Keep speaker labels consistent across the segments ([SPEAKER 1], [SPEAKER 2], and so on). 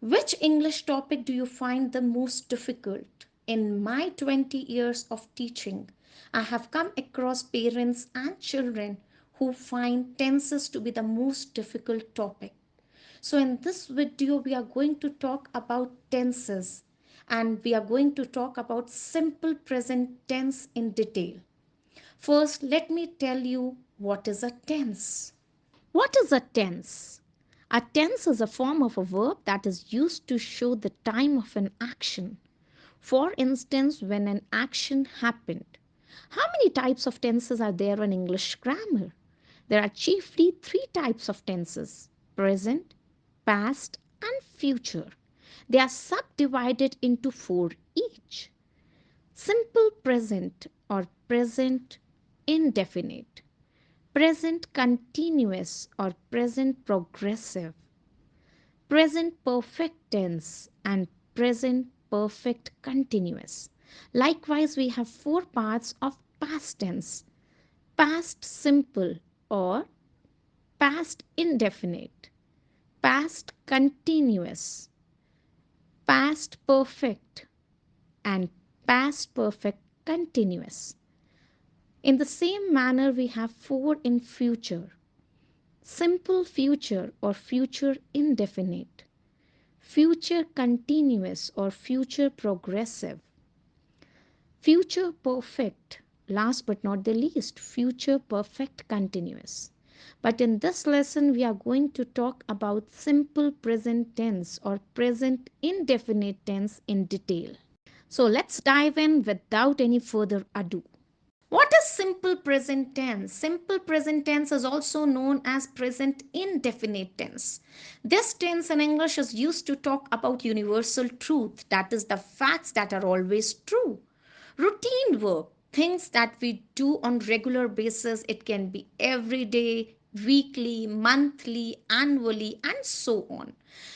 [SPEAKER 1] Which English topic do you find the most difficult? In my 20 years of teaching, I have come across parents and children who find tenses to be the most difficult topic. So, in this video, we are going to talk about tenses and we are going to talk about simple present tense in detail. First, let me tell you what is a tense. What is a tense? A tense is a form of a verb that is used to show the time of an action. For instance, when an action happened. How many types of tenses are there in English grammar? There are chiefly three types of tenses: present, past, and future. They are subdivided into four each: simple present or present indefinite, present continuous or present progressive, present perfect tense, and present perfect continuous. Likewise, we have four parts of past tense: past simple or past indefinite, past continuous, past perfect, and past perfect continuous. In the same manner, we have four in future: simple future or future indefinite, future continuous or future progressive, future perfect, last but not the least, future perfect continuous. But in this lesson, we are going to talk about simple present tense or present indefinite tense in detail. So let's dive in without any further ado. What is simple present tense? Simple present tense is also known as present indefinite tense. This tense in English is used to talk about universal truth, that is, the facts that are always true. Routine work, things that we do on regular basis, it can be every day, weekly, monthly, annually, and so on.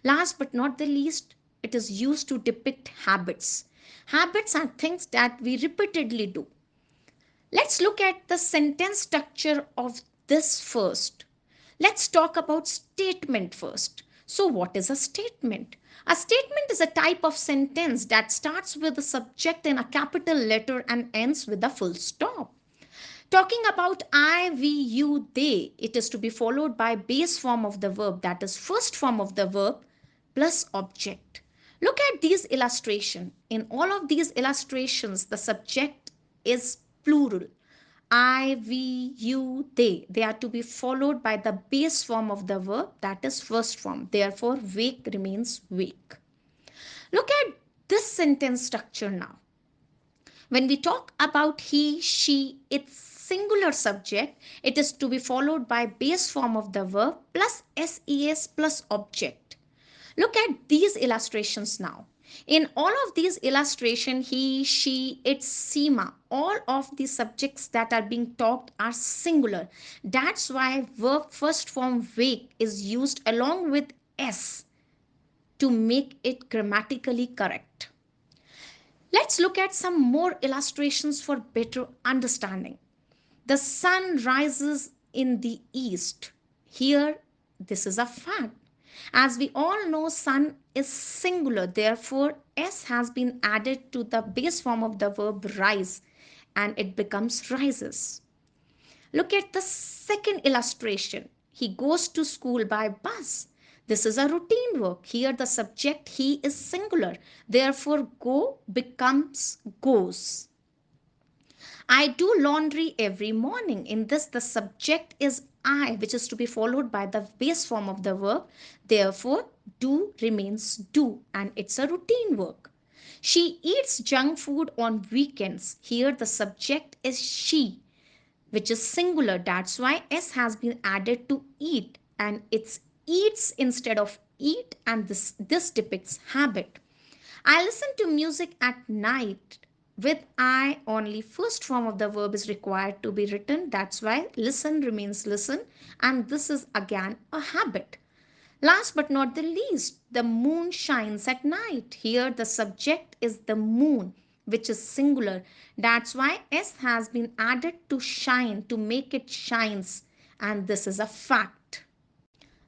[SPEAKER 1] Last but not the least, it is used to depict habits. Habits are things that we repeatedly do. Let's look at the sentence structure of this first. Let's talk about statement first. So, what is a statement? A statement is a type of sentence that starts with the subject in a capital letter and ends with a full stop. Talking about I, we, you, they, it is to be followed by base form of the verb, that is first form of the verb plus object. Look at these illustrations. In all of these illustrations, the subject is plural. I, we, you, they. They are to be followed by the base form of the verb, that is first form. Therefore, wake remains wake. Look at this sentence structure now. When we talk about he, she, its singular subject, it is to be followed by base form of the verb plus ses plus object. Look at these illustrations now. In all of these illustrations, he, she, its, Seema, all of the subjects that are being talked are singular. That's why verb first form wake is used along with s to make it grammatically correct. Let's look at some more illustrations for better understanding. The sun rises in the east. Here, this is a fact. As we all know, sun is singular, therefore, s has been added to the base form of the verb rise and it becomes rises. Look at the second illustration. He goes to school by bus. This is a routine work. Here, the subject he is singular, therefore, go becomes goes. I do laundry every morning. In this, the subject is I, which is to be followed by the base form of the verb. Therefore, do remains do, and it's a routine work. She eats junk food on weekends. Here, the subject is she, which is singular. That's why S has been added to eat, and it's eats instead of eat, and this depicts habit. I listen to music at night. With I only, first form of the verb is required to be written. That's why listen remains listen, and this is again a habit. Last but not the least, the moon shines at night. Here the subject is the moon, which is singular. That's why S has been added to shine to make it shines, and this is a fact.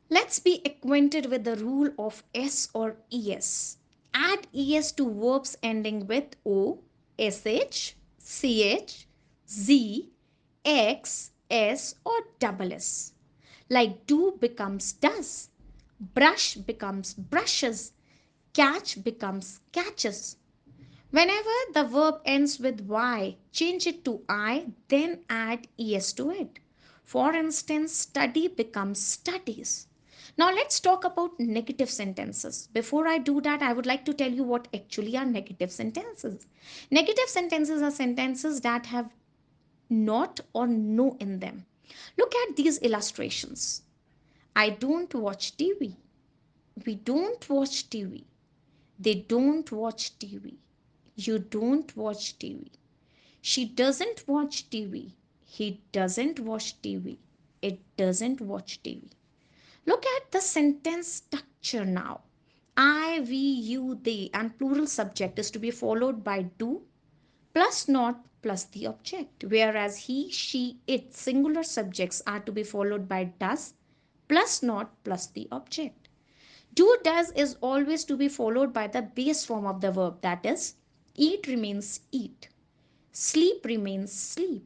[SPEAKER 1] Let's be acquainted with the rule of S or ES. Add ES to verbs ending with O, SH, CH, Z, X, S or double S. Like do becomes does, brush becomes brushes, catch becomes catches. Whenever the verb ends with Y, change it to I, then add ES to it. For instance, study becomes studies. Now let's talk about negative sentences. Before I do that, I would like to tell you what actually are negative sentences. Negative sentences are sentences that have not or no in them. Look at these illustrations. I don't watch TV. We don't watch TV. They don't watch TV. You don't watch TV. She doesn't watch TV. He doesn't watch TV. It doesn't watch TV. Look at the sentence structure now. I, we, you, they, and plural subject is to be followed by do plus not plus the object, whereas he, she, it, singular subjects are to be followed by does plus not plus the object. Do does is always to be followed by the base form of the verb, that is, eat remains eat, sleep remains sleep,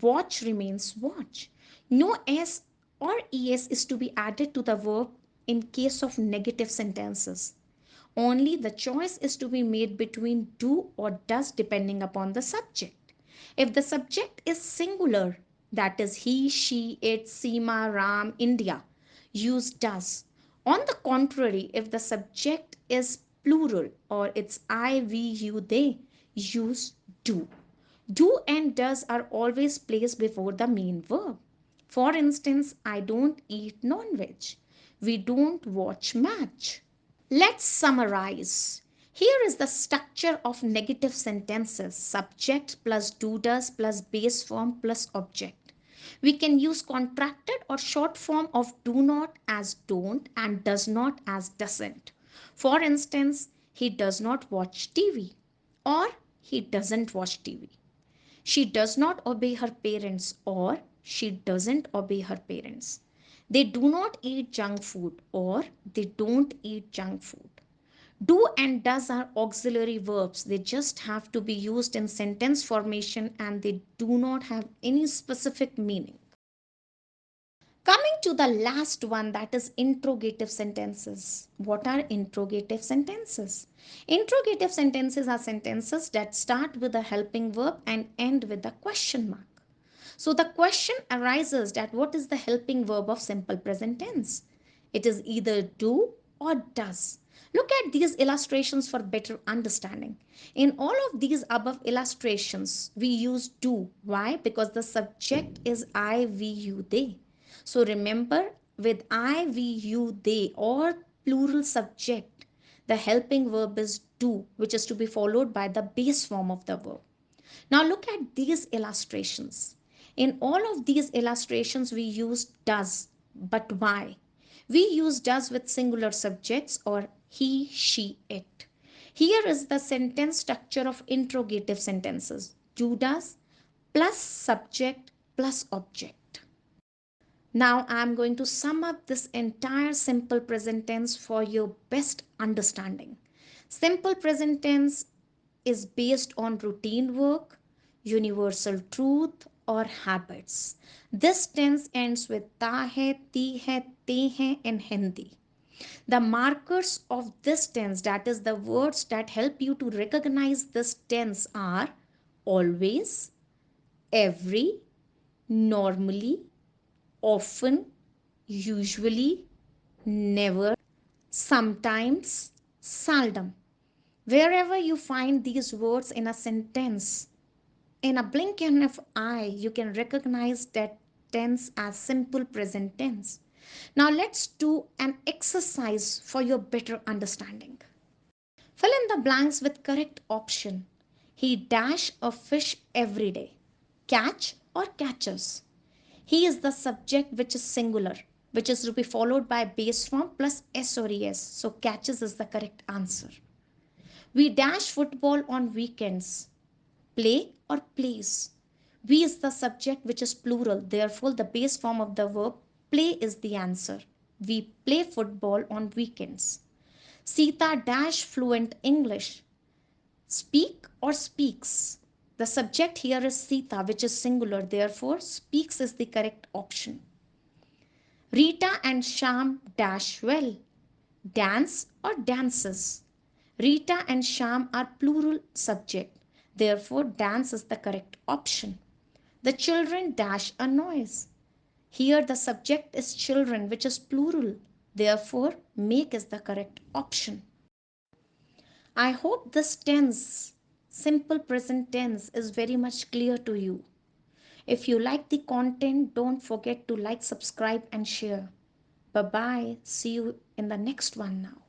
[SPEAKER 1] watch remains watch. No s or es is to be added to the verb in case of negative sentences. Only the choice is to be made between do or does depending upon the subject. If the subject is singular, that is he, she, it, Seema, Ram, India, use does. On the contrary, if the subject is plural or it's I, we, you, they, use do. Do and does are always placed before the main verb. For instance, I don't eat non-veg. We don't watch match. Let's summarize. Here is the structure of negative sentences: subject plus do does plus base form plus object. We can use contracted or short form of do not as don't and does not as doesn't. For instance, he does not watch TV or he doesn't watch TV. She does not obey her parents or she doesn't obey her parents. They do not eat junk food or they don't eat junk food. Do and does are auxiliary verbs. They just have to be used in sentence formation and they do not have any specific meaning. Coming to the last one, that is interrogative sentences. What are interrogative sentences? Interrogative sentences are sentences that start with a helping verb and end with a question mark. So the question arises that what is the helping verb of simple present tense? It is either do or does. Look at these illustrations for better understanding. In all of these above illustrations, we use do. Why? Because the subject is I, we, you, they. So remember, with I, we, you, they or plural subject, the helping verb is do, which is to be followed by the base form of the verb. Now look at these illustrations. In all of these illustrations, we use does. But why? We use does with singular subjects or he, she, it. Here is the sentence structure of interrogative sentences: do does plus subject plus object. Now I am going to sum up this entire simple present tense for your best understanding. Simple present tense is based on routine work, universal truth, or habits. This tense ends with ta hai, ti hai, te hai, and hindi. The markers of this tense, that is, the words that help you to recognize this tense, are always, every, normally, often, usually, never, sometimes, seldom. Wherever you find these words in a sentence, in a blink of an eye, you can recognize that tense as simple present tense. Now let's do an exercise for your better understanding. Fill in the blanks with correct option. He dash a fish every day. Catch or catches. He is the subject which is singular, which is to be followed by base form plus s or es. So catches is the correct answer. We dash football on weekends. Play or plays. We is the subject which is plural. Therefore, the base form of the verb play is the answer. We play football on weekends. Sita dash fluent English. Speak or speaks? The subject here is Sita, which is singular, therefore, speaks is the correct option. Rita and Sham dash well. Dance or dances? Rita and Sham are plural subject, therefore, dance is the correct option. The children dash a noise. Here, the subject is children, which is plural, therefore, make is the correct option. I hope this tense, simple present tense, is very much clear to you. If you like the content, don't forget to like, subscribe, and share. Bye bye. See you in the next one now.